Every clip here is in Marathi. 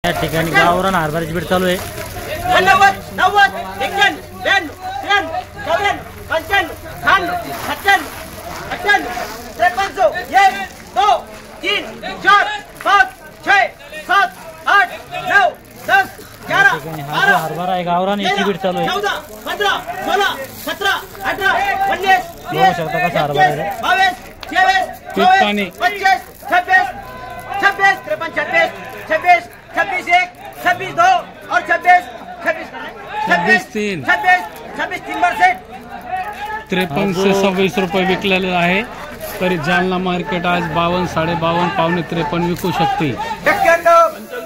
या ठिकाणी गावरान हरभऱ्याची बीड चालू आहे। 90 91 91 92 93 94 95 96 98 53 1 2 3 4 5 6 7 8 9 10 11 12 हरभरा आहे गावरान याची बीड चालू आहे। 14 15 16 17 18 19 बघू शकता कसा हरभरा आहे 22 23 24 25 26 26 53 26 26 26 1 26 2 और 26 26 3 53 से 26 रुपये विकलेलं आहे। तरी जालना मार्केट आज 52 52.5 पावणे 53 विकू शकते।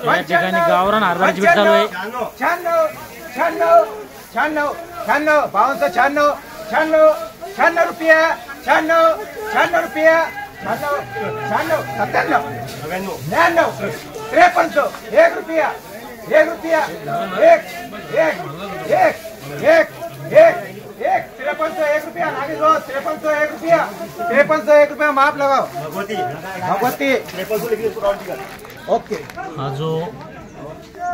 या ठिकाणी गावरान हरभऱ्याची बीड चालू आहे। 96 96 96 96 96 रुपया 96 96 रुपया 96 96 97 99 53 1 रुपया 1 रुपया 1 1 1 1 1 1 53 1 रुपया आगे दो 53 1 रुपया 53 1 रुपया माप लगाओ भगवती 53 ओके। हा जो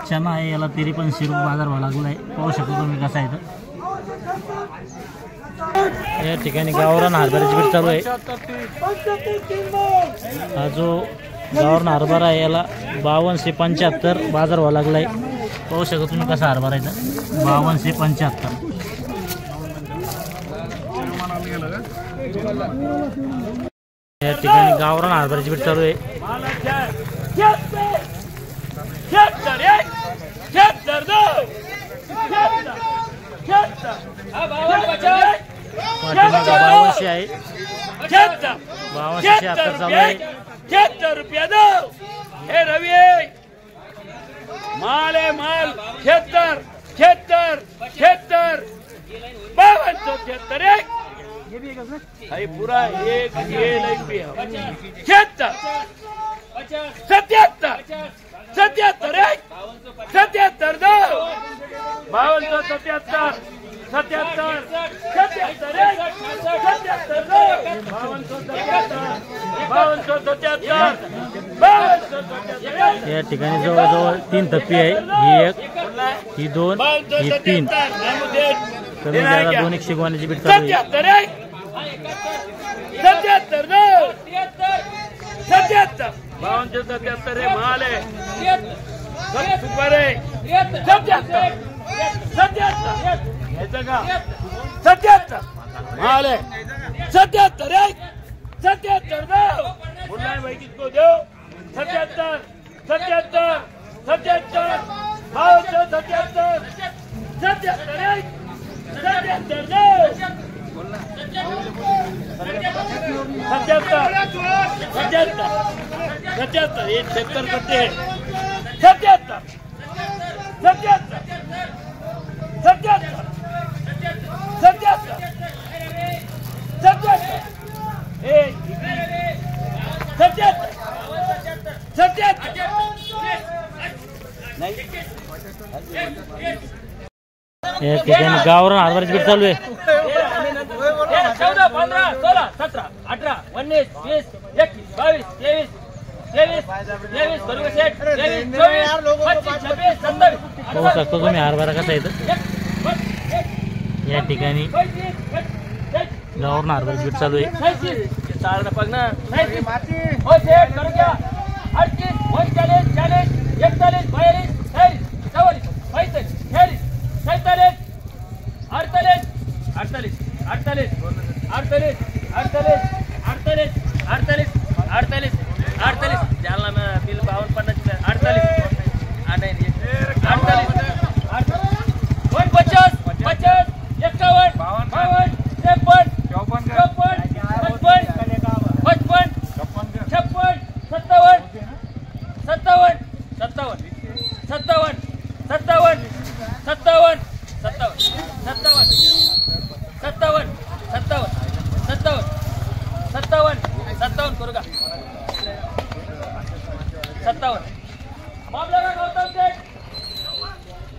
चना आहे याला 53 रुपये बाजार भाव लागला आहे। पाहू शकतो तुम्ही कसा आहे। या ठिकाणी गावरान हरभऱ्याची बीड चालू आहे। हा जो गावरान हरभरा आहे याला 52 से 75 बाजार भाव लागला आहे। पाहू शकतो तुम्ही कसा हरभरा आहे 52 से 75। या ठिकाणी गावरान हरभऱ्याची बीड चालू आहे। पाठीमागे 52 आहे 52 से 76 चालू आहे। 76 रुपया दो हे रवि माल है माल 76 76 76 52 76 पूरा एक ये नहीं पे 76 77 77 एक 77 दो 52 77 77 77 एक 77 दो 52 या ठिकाणी जवळजवळ 3 थप्पी आहे। ही 1 ही 2 ही 3 कमी जागा 2 100 गोण्याची बीड चालू आहे। 77 दो 77 52 77 है माल है सब सुपर है 77 77 77 माल है 77 एक 77 दो मुन्ना भाई किसको दो 77 77 77 52 77 77 एक 77 दो 77 ये 76 करते हैं 77 77 77 77 77 एक 77 77 या ठिकाणी गावरान हरभऱ्याची बीड चालू आहे। 14 15 16 17 18 19 20 21 22 23 23 बरोबर 23 24 25 26 27 पाहू शकतो तुम्ही हरभरा कसा आहे। या ठिकाणी गावरान हरभऱ्याची बीड चालू आहे। 37 पगना 37 हो सेट कर गया 38 39 40 41 42 23 44 45 46 47 48 48 48 48 48 48 48 48 48 जालना में बिल 52 50 48 48 50 50 51 52 53 54 55 55 56 57 57 57 57 57 57 57 करू का 57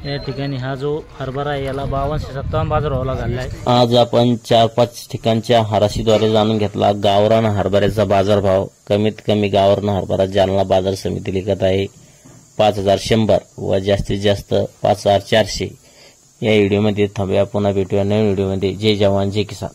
या ठिकाणी हा जो हरभरा आहे याला 52 से 57 बाजार भाव लागला आहे। आज आपण 4-5 ठिकाणच्या हराशीद्वारे जाणून घेतला गावरान हरभऱ्याचा बाजारभाव। कमीत कमी गावरान हरभरा जालना बाजार समिती लिखत आहे 5100 व जास्तीत जास्त 5400 या व्हिडिओमध्ये थांबूया. पुन्हा भेटूया नवीन व्हिडिओमध्ये. जय जवान जय किसान.